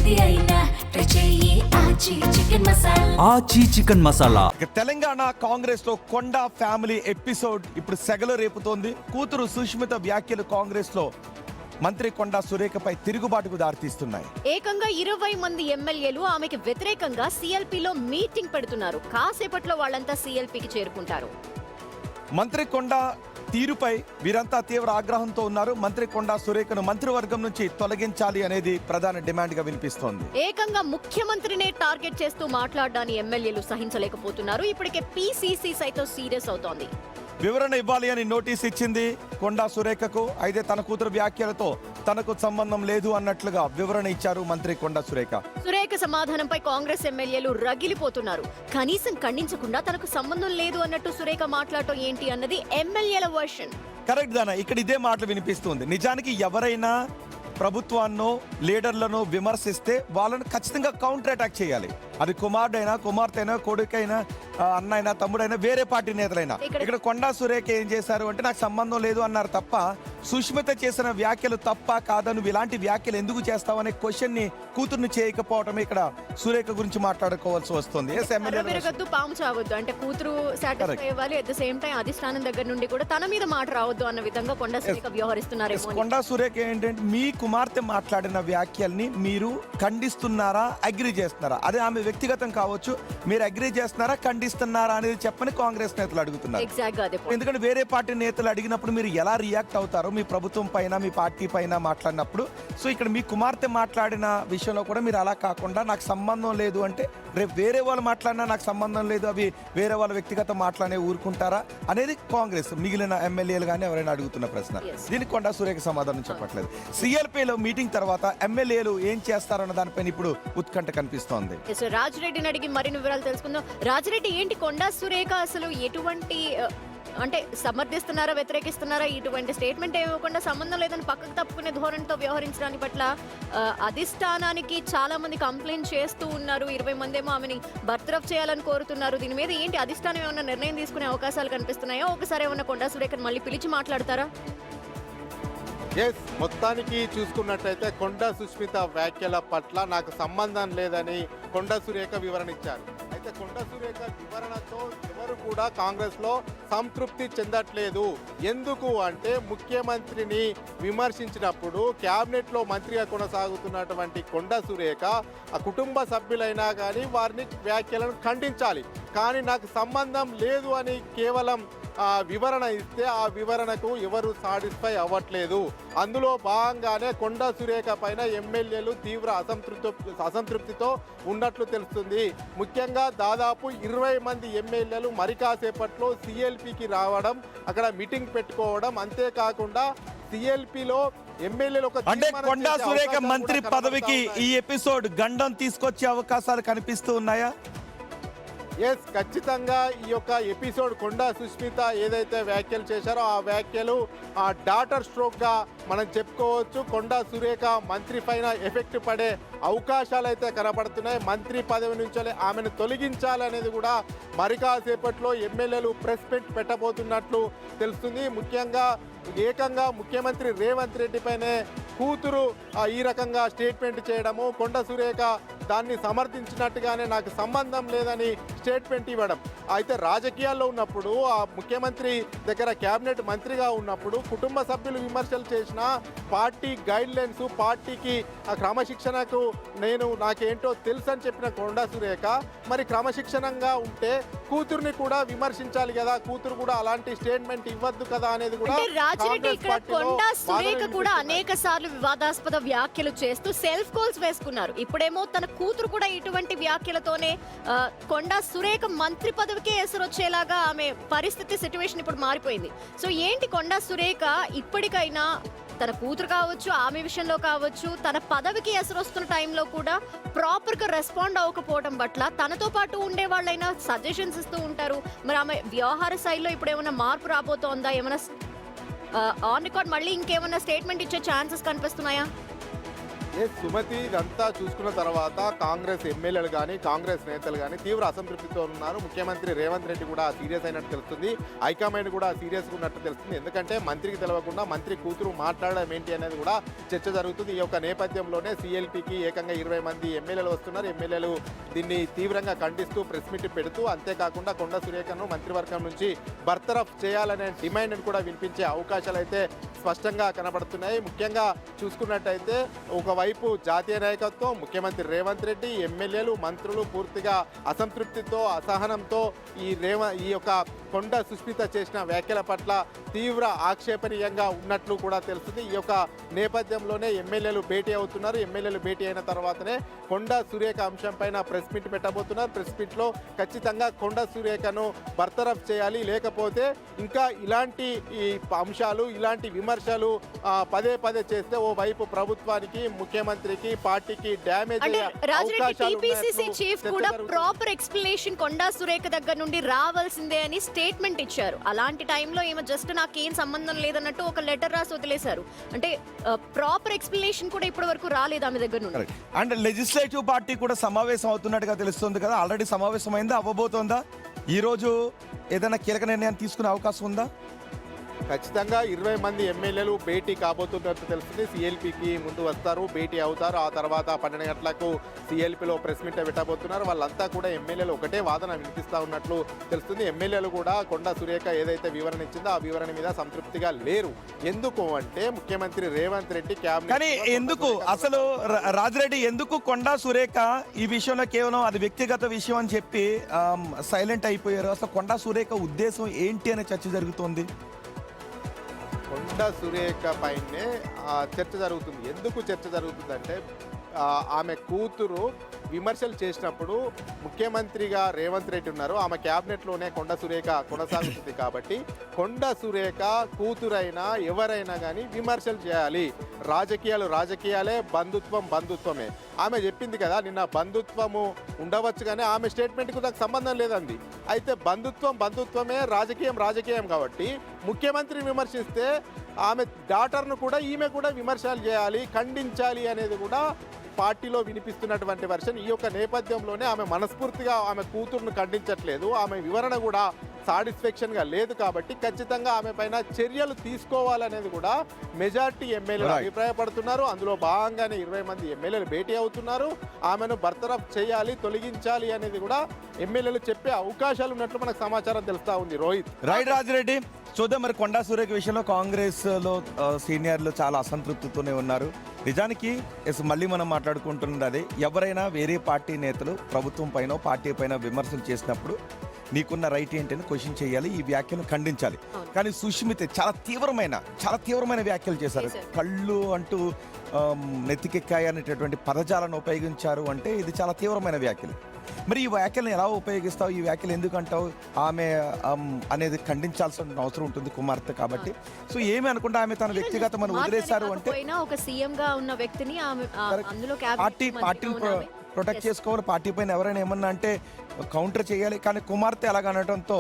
ఏది అయినా ట్రై చెయ్యి ఆచి చికెన్ మసాలా. ఆచి చికెన్ మసాలా. తెలంగాణ కాంగ్రెస్ లో కొండ ఫ్యామిలీ ఎపిసోడ్ ఇప్పుడు సెగలు రేపుతోంది. కూతురు సుష్మిత వ్యాఖ్యలు కాంగ్రెస్ లో మంత్రి కొండా సురేఖపై తిరుగుబాటుకు దారితీస్తున్నాయి. ఏకంగా 20 మంది ఎమ్మెల్యేలు ఆమెకి వ్యతిరేకంగా సిఎల్పిలో మీటింగ్ పెడుతున్నారు. కాసేపట్లో వాళ్ళంతా సిఎల్పికి చేరుకుంటారు. మంత్రి కొండా తీరుపై వీరంతా తీవ్ర ఆగ్రహంతో ఉన్నారు. మంత్రి కొండా సురేఖను మంత్రివర్గం నుంచి తొలగించాలి అనేది ప్రధాన డిమాండ్ గా వినిపిస్తోంది. ఏకంగా ముఖ్యమంత్రినే టార్గెట్ చేస్తూ మాట్లాడడాన్ని ఎమ్మెల్యేలు సహించలేకపోతున్నారు. ఇప్పటికే పిసిసి సైతం సీరియస్ అవుతోంది. వివరణ ఇవ్వాలి అని నోటీస్ ఇచ్చింది కొండా సురేఖకు. అయితే తన కూతురు వ్యాఖ్యలతో తనకు సంబంధం లేదు అన్నట్లుగా వివరణ ఇచ్చారు మంత్రి కొండా సురేఖ. సురేఖ సమాధానంపై కాంగ్రెస్ ఎమ్మెల్యేలు రగిలిపోతున్నారు. కనీసం ఖండించకుండా తనకు సంబంధం లేదు అన్నట్టు సురేఖ మాట్లాడటం ఏంటి అన్నది ఎమ్మెల్యేల వర్షన్. కరెక్ట్ దానా, ఇక్కడ ఇదే మాటలు వినిపిస్తుంది. నిజానికి ఎవరైనా ప్రభుత్వాన్నో లీడర్లను విమర్శిస్తే వాళ్ళను ఖచ్చితంగా కౌంటర్ అటాక్ చేయాలి. అది కుమారుడైనా కుమార్తె అయినా కొడుకైనా అన్నైనా తమ్ముడైనా వేరే పార్టీ నేతలైనా. ఇక్కడ కొండా సురేఖ ఏం చేశారు అంటే నాకు సంబంధం లేదు అన్నారు తప్ప సుష్మిత చేసిన వ్యాఖ్యలు తప్ప కాదా, నువ్వు ఇలాంటి వ్యాఖ్యలు ఎందుకు చేస్తావు అనే క్వశ్చన్ ని కూతుర్ని చేయకపోవటమే ఇక్కడ సురేఖ గురించి మాట్లాడుకోవాల్సి వస్తుంది. పాము చావద్దు అంటే కూతురు సాటిస్ఫై అవ్వాలి, అట్ ద సేమ్ టైం అధిష్టానం దగ్గర నుండి కూడా తన మీద మాట రావద్దు అన్న విధంగా కొండా సురేఖ వ్యవహరిస్తున్నారు. కొండా సురేఖ ఏంటంటే మీ కుమార్తె మాట్లాడిన వ్యాఖ్యల్ని మీరు ఖండిస్తున్నారా, అగ్రి చేస్తున్నారా? అదే ఆమె వ్యక్తిగతం కావచ్చు, మీరు అగ్రి చేస్తున్నారా ఖండిస్తున్నారా అనేది చెప్పని కాంగ్రెస్ నేతలు అడుగుతున్నారు. ఎందుకంటే వేరే పార్టీ నేతలు అడిగినప్పుడు మీరు ఎలా రియాక్ట్ అవుతారో మీ ప్రభుత్వం పైన మీ పార్టీ పైన మాట్లాడినప్పుడు. సో ఇక్కడ మీ కుమార్తె మాట్లాడిన విషయంలో కూడా మీరు అలా కాకుండా నాకు సంబంధం లేదు అంటే రేపు వేరే వాళ్ళు మాట్లాడినా నాకు సంబంధం లేదు, అవి వేరే వాళ్ళ వ్యక్తిగత మాట్లాడే ఊరుకుంటారా అనేది కాంగ్రెస్ మిగిలిన ఎమ్మెల్యేలు కానీ ఎవరైనా అడుగుతున్న ప్రశ్న. దీనికి కొండా సురేఖ సమాధానం చెప్పట్లేదు. సిఎల్పిలో మీటింగ్ తర్వాత ఎమ్మెల్యేలు ఏం చేస్తారన్న దానిపైన ఇప్పుడు ఉత్కంఠ కనిపిస్తోంది. రాజిరెడ్డిని అడిగి మరిన్ని వివరాలు తెలుసుకుందాం. రాజిరెడ్డి, ఏంటి కొండా సురేఖ అసలు ఎటువంటి అంటే సమర్థిస్తున్నారా వ్యతిరేకిస్తున్నారా? ఇటువంటి స్టేట్మెంట్ ఇవ్వకుండా సంబంధం లేదని పక్కకు తప్పుకునే ధోరణితో వ్యవహరించడానికి పట్ల అధిష్టానానికి చాలా మంది కంప్లైంట్ చేస్తూ ఉన్నారు. 20 మంది ఏమో ఆమెని బర్తరఫ్ చేయాలని కోరుతున్నారు. దీని మీద ఏంటి అధిష్టానం ఏమన్నా నిర్ణయం తీసుకునే అవకాశాలు కనిపిస్తున్నాయో? ఒకసారి ఏమన్నా కొండా సురేఖను మళ్ళీ పిలిచి మాట్లాడతారా? మొత్తానికి చూసుకున్నట్టయితే కొండా సుష్మిత వ్యాఖ్యల పట్ల నాకు సంబంధం లేదని కొండా సురేఖ వివరణ ఇచ్చారు. అయితే కొండా సురేఖ వివరణతో ఎవరు కూడా కాంగ్రెస్ లో సంతృప్తి చెందట్లేదు. ఎందుకు అంటే ముఖ్యమంత్రిని విమర్శించినప్పుడు క్యాబినెట్ లో మంత్రిగా కొనసాగుతున్నటువంటి కొండా సురేఖ ఆ కుటుంబ సభ్యులైనా కానీ వారిని వ్యాఖ్యలను ఖండించాలి. కానీ నాకు సంబంధం లేదు అని కేవలం వివరణ ఇస్తే ఆ వివరణకు ఎవరు సాటిస్ఫై అవ్వట్లేదు. అందులో భాగంగానే కొండా సురేఖ పైన ఎమ్మెల్యేలు తీవ్ర అసంతృప్తితో ఉన్నట్లు తెలుస్తుంది. ముఖ్యంగా దాదాపు 20 మంది ఎమ్మెల్యేలు మరి కాసేపట్లో సిఎల్పికి రావడం, అక్కడ మీటింగ్ పెట్టుకోవడం, అంతేకాకుండా సిఎల్పిలో ఎమ్మెల్యేలు అంటే కొండా సురేఖ మంత్రి పదవికి ఈ ఎపిసోడ్ గండం తీసుకొచ్చే అవకాశాలు కనిపిస్తూ ఉన్నాయా? ఖచ్చితంగా ఈ యొక్క ఎపిసోడ్ కొండా సుష్మిత ఏదైతే వ్యాఖ్యలు చేశారో ఆ వ్యాఖ్యలు ఆ డాటర్ స్ట్రోక్ గా మనం చెప్పుకోవచ్చు. కొండా సురేఖ మంత్రి పైన ఎఫెక్ట్ పడే అవకాశాలు అయితే కనబడుతున్నాయి. మంత్రి పదవి నుంచి ఆమెను తొలగించాలనేది కూడా మరి కాసేపట్లో ఎమ్మెల్యేలు ప్రెస్ మీట్ పెట్టబోతున్నట్లు తెలుస్తుంది. ముఖ్యంగా ఏకంగా ముఖ్యమంత్రి రేవంత్ రెడ్డి పైనే కూతురు ఈ రకంగా స్టేట్మెంట్ చేయడము, కొండా సురేఖ దాన్ని సమర్థించినట్టుగానే నాకు సంబంధం లేదని స్టేట్మెంట్ ఇవ్వడం. అయితే రాజకీయాల్లో ఉన్నప్పుడు ఆ ముఖ్యమంత్రి దగ్గర క్యాబినెట్ మంత్రిగా ఉన్నప్పుడు కుటుంబ సభ్యులు విమర్శలు చేసిన పార్టీ గైడ్ లైన్స్, పార్టీకి క్రమశిక్షణకు నాకేంటో తెలుసు అని చెప్పిన కొండా సురేఖ మరి క్రమశిక్షణంగా ఉంటే కూతురుని కూడా విమర్శించాలి కదా, కూతురు కూడా అలాంటి స్టేట్మెంట్ ఇవ్వద్దు కదా అనేది కూడా. కొండా సురేఖ కూడా అనేక సార్లు వివాదాస్పద వ్యాఖ్యలు చేస్తూ సెల్ఫ్ గోల్స్ వేసుకున్నారు. ఇప్పుడేమో తన కూతురు కూడా ఇటువంటి వ్యాఖ్యలతోనే కొండా సురేఖ మంత్రి పదవికే ఎసరొచ్చేలాగా ఆమె పరిస్థితి సిచ్యువేషన్ ఇప్పుడు మారిపోయింది. సో ఏంటి కొండా సురేఖ ఇప్పటికైనా తన కూతురు కావచ్చు, ఆమె విషయంలో కావచ్చు, తన పదవికి ఎసరొస్తున్న టైంలో కూడా ప్రాపర్ గా రెస్పాండ్ అవ్వకపోవడం పట్ల తనతో పాటు ఉండే వాళ్ళైనా సజెషన్స్ ఇస్తూ ఉంటారు. మరి ఆమె వ్యవహార శైలిలో ఇప్పుడు ఏమైనా మార్పు రాబోతోందా? ఏమైనా ఆన్ రికార్డ్ మళ్ళీ ఇంకేమైనా స్టేట్మెంట్ ఇచ్చే ఛాన్సెస్ కనిపిస్తున్నాయా? సుమతి ఇదంతా చూసుకున్న తర్వాత కాంగ్రెస్ ఎమ్మెల్యేలు కానీ కాంగ్రెస్ నేతలు కానీ తీవ్ర అసంతృప్తితో ఉన్నారు. ముఖ్యమంత్రి రేవంత్ రెడ్డి కూడా సీరియస్ అయినట్టు తెలుస్తుంది. హైకమాండ్ కూడా సీరియస్గా ఉన్నట్టు తెలుస్తుంది. ఎందుకంటే మంత్రికి తెలవకుండా మంత్రి కూతురు మాట్లాడడం ఏంటి అనేది కూడా చర్చ జరుగుతుంది. ఈ యొక్క నేపథ్యంలోనే సిఎల్పికి ఏకంగా 20 మంది ఎమ్మెల్యేలు వస్తున్నారు. ఎమ్మెల్యేలు దీన్ని తీవ్రంగా ఖండిస్తూ ప్రెస్ మీట్ పెడుతూ, అంతేకాకుండా కొండా సురేఖను మంత్రివర్గం నుంచి బర్తరఫ్ చేయాలనే డిమాండ్ను కూడా వినిపించే అవకాశాలు అయితే స్పష్టంగా కనబడుతున్నాయి. ముఖ్యంగా చూసుకున్నట్టయితే ఒకవైపు జాతీయ నాయకత్వం, ముఖ్యమంత్రి రేవంత్ రెడ్డి, ఎమ్మెల్యేలు, మంత్రులు పూర్తిగా అసంతృప్తితో అసహనంతో ఈ యొక్క కొండా సుస్మిత చేసిన వ్యాఖ్యల పట్ల తీవ్ర ఆక్షేపణీయంగా ఉన్నట్లు కూడా తెలుస్తుంది. ఈ యొక్క నేపథ్యంలోనే ఎమ్మెల్యేలు భేటీ అవుతున్నారు. ఎమ్మెల్యేలు భేటీ అయిన తర్వాతనే కొండా సురేఖ అంశం పైన ప్రెస్ మీట్ పెట్టబోతున్నారు. ప్రెస్ మీట్లో ఖచ్చితంగా కొండా సురేఖను బర్తరఫ్ చేయాలి, లేకపోతే ఇంకా ఇలాంటి ఈ అంశాలు, ఇలాంటి విమర్శలు పదే పదే చేస్తే ఓ వైపు ప్రభుత్వానికి, ముఖ్యమంత్రికి, పార్టీకి డ్యామేజ్ అంటే అయ్యే రాజరెడ్డి అవకాశాలు టీపీసీసీ ఉన్నట్లు చీఫ్ చర్చ కూడా జరుగుతుంది. ప్రాపర్ ఎక్స్ప్లెనేషన్ కొండా సురేఖ దగ్గర నుండి రావాల్సిందే అని స్టేట్మెంట్ ఇచ్చారు. అలాంటి టైంలో ఏమో జస్ట్ నాకేం సంబంధం లేదన్నట్టు ఒక లెటర్ రాసి వదిలేశారు. అంటే ప్రాపర్ ఎక్స్ప్లెనేషన్ కూడా ఇప్పటి వరకు రాలేదు ఆమె దగ్గర నుండి. అండ్ లెజిస్లేటివ్ పార్టీ కూడా సమావేశం అవుతున్నట్టుగా తెలుస్తుంది కదా, ఆల్రెడీ సమావేశం అయిందా, అవ్వబోతోందా? ఈ రోజు ఏదైనా కీలక నిర్ణయం తీసుకునే అవకాశం ఉందా? ఖచ్చితంగా 20 మంది ఎమ్మెల్యేలు భేటీ కాబోతున్నట్టు తెలుస్తుంది. సిఎల్పికి ముందు వస్తారు, భేటీ అవుతారు. ఆ తర్వాత 12 గంటలకు సిఎల్పిలో ప్రెస్ మీట్ పెట్టబోతున్నారు. వాళ్ళంతా కూడా ఎమ్మెల్యేలు ఒకటే వాదన వినిపిస్తూ ఉన్నట్లు తెలుస్తుంది. ఎమ్మెల్యేలు కూడా కొండా సురేఖ ఏదైతే వివరణ ఇచ్చిందో ఆ వివరణ మీద సంతృప్తిగా లేరు. ఎందుకు అంటే ముఖ్యమంత్రి రేవంత్ రెడ్డి కానీ ఎందుకు అసలు రాజిరెడ్డి ఎందుకు కొండా సురేఖ ఈ విషయంలో కేవలం అది వ్యక్తిగత విషయం అని చెప్పి సైలెంట్ అయిపోయారు? అసలు కొండా సురేఖ ఉద్దేశం ఏంటి అనే చర్చ జరుగుతోంది. కొండా సురేఖ పైనే చర్చ జరుగుతుంది. ఎందుకు చర్చ జరుగుతుందంటే ఆమె కూతురు విమర్శలు చేసినప్పుడు ముఖ్యమంత్రిగా రేవంత్ రెడ్డి ఉన్నారు, ఆమె క్యాబినెట్లోనే కొండా సురేఖ కొనసాగుతుంది. కాబట్టి కొండా సురేఖ కూతురైనా ఎవరైనా కానీ విమర్శలు చేయాలి. రాజకీయాలు రాజకీయాలే, బంధుత్వం బంధుత్వమే. ఆమె చెప్పింది కదా నిన్న, బంధుత్వము ఉండవచ్చు కానీ ఆమె స్టేట్మెంట్కు నాకు సంబంధం లేదండి. అయితే బంధుత్వం బంధుత్వమే, రాజకీయం రాజకీయం. కాబట్టి ముఖ్యమంత్రి విమర్శిస్తే ఆమె డాటర్ను కూడా ఈమె కూడా విమర్శలు చేయాలి, ఖండించాలి అనేది కూడా పార్టీలో వినిపిస్తున్నటువంటి వర్షన్. ఈ యొక్క నేపథ్యంలోనే ఆమె మనస్ఫూర్తిగా ఆమె కూతురును ఖండించట్లేదు. ఆమె వివరణ కూడా సాటిస్ఫాక్షన్గా లేదు. కాబట్టి ఖచ్చితంగా ఆమె పైన చర్యలు తీసుకోవాలనేది కూడా మెజార్టీ ఎమ్మెల్యేలు అభిప్రాయపడుతున్నారు. అందులో భాగంగానే 20 మంది ఎమ్మెల్యేలు భేటీ అవుతున్నారు. ఆమెను బర్తరఫ్ చేయాలి, తొలగించాలి అనేది కూడా ఎమ్మెల్యేలు చెప్పే అవకాశాలు ఉన్నట్లు మనకు సమాచారం తెలుస్తా ఉంది. రోహిత్, రైట్ రాజిరెడ్డి, చూద్దాం మరి కొండా సురేఖ విషయంలో కాంగ్రెస్ లో సీనియర్లు చాలా అసంతృప్తితోనే ఉన్నారు. నిజానికి మళ్ళీ మనం మాట్లాడుకుంటున్నది అదే, ఎవరైనా వేరే పార్టీ నేతలు ప్రభుత్వం పైన పార్టీ పైన విమర్శలు చేసినప్పుడు నీకున్న రైట్ ఏంటని క్వశ్చన్ చేయాలి, ఈ వ్యాఖ్యలు ఖండించాలి. కానీ సుష్మిత చాలా తీవ్రమైన వ్యాఖ్యలు చేశారు. కళ్ళు అంటూ నెత్తికెక్కాయి అనేటటువంటి పదజాలను ఉపయోగించారు. అంటే ఇది చాలా తీవ్రమైన వ్యాఖ్యలు. మరి ఈ వ్యాఖ్యలను ఎలా ఉపయోగిస్తావు, ఈ వ్యాఖ్యలు ఎందుకంటావు? ఆమె అనేది ఖండించాల్సిన అవసరం ఉంటుంది, కుమార్తె కాబట్టి. సో ఏమి అనుకుంటే ఆమె తన వ్యక్తిగతమని వదిలేశారు అంటే ఒక సీఎం గా ఉన్న వ్యక్తిని అందులో పార్టీని ప్రొటెక్ట్ చేసుకోవాలి. పార్టీ పైన ఎవరైనా ఏమన్నా అంటే కౌంటర్ చేయాలి. కానీ కుమార్తె అలాగ అనడంతో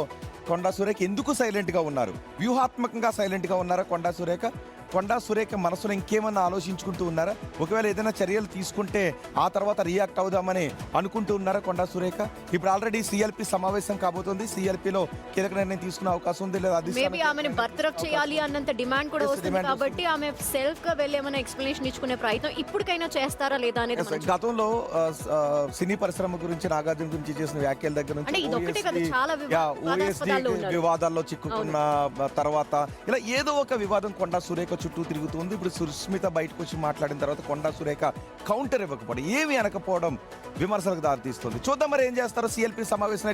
కొండా సురేఖ ఎందుకు సైలెంట్గా ఉన్నారు? వ్యూహాత్మకంగా సైలెంట్గా ఉన్నారా కొండా సురేఖ? కొండా సురేఖ మనసులో ఇంకేమన్నా ఆలోచించుకుంటూ ఉన్నారా? ఒకవేళ ఏదైనా చర్యలు తీసుకుంటే ఆ తర్వాత రియాక్ట్ అవుదామని అనుకుంటూ ఉన్నారా కొండా సురేఖ? ఇప్పుడు ఆల్రెడీ సిఎల్పి సమావేశం కాబోతుంది. సిఎల్పిలో కీలక నిర్ణయం తీసుకునే అవకాశం ఉంది, లేదా మేబీ ఆమెను బర్తరఫ్ చేయాలి అన్నంత డిమాండ్ కూడా వస్తుంది. కాబట్టి ఆమె సెల్ఫ్ గా వెళ్ళి ఏమైనా ఎక్స్ప్లెనేషన్ ఇచ్చుకునే ప్రయత్నం ఇప్పటికైనా చేస్తారా లేదా అనేది. గతంలో సినీ పరిశ్రమ గురించి, నాగార్జున గురించి చేసిన వ్యాఖ్యల దగ్గర నుంచి వివాదాల్లో చిక్కుకున్న తర్వాత ఇలా ఏదో ఒక వివాదం కొండా సురేఖ చుట్టూ తిరుగుతుంది. ఇప్పుడు సుస్మిత బయటకు వచ్చి మాట్లాడిన తర్వాత కొండా సురేఖ కౌంటర్ ఇవ్వకపోవడం, ఏమి అనకపోవడం విమర్శలకు దారితీస్తుంది. చూద్దాం మరి ఏం చేస్తారో. సిఎల్పి సమావేశం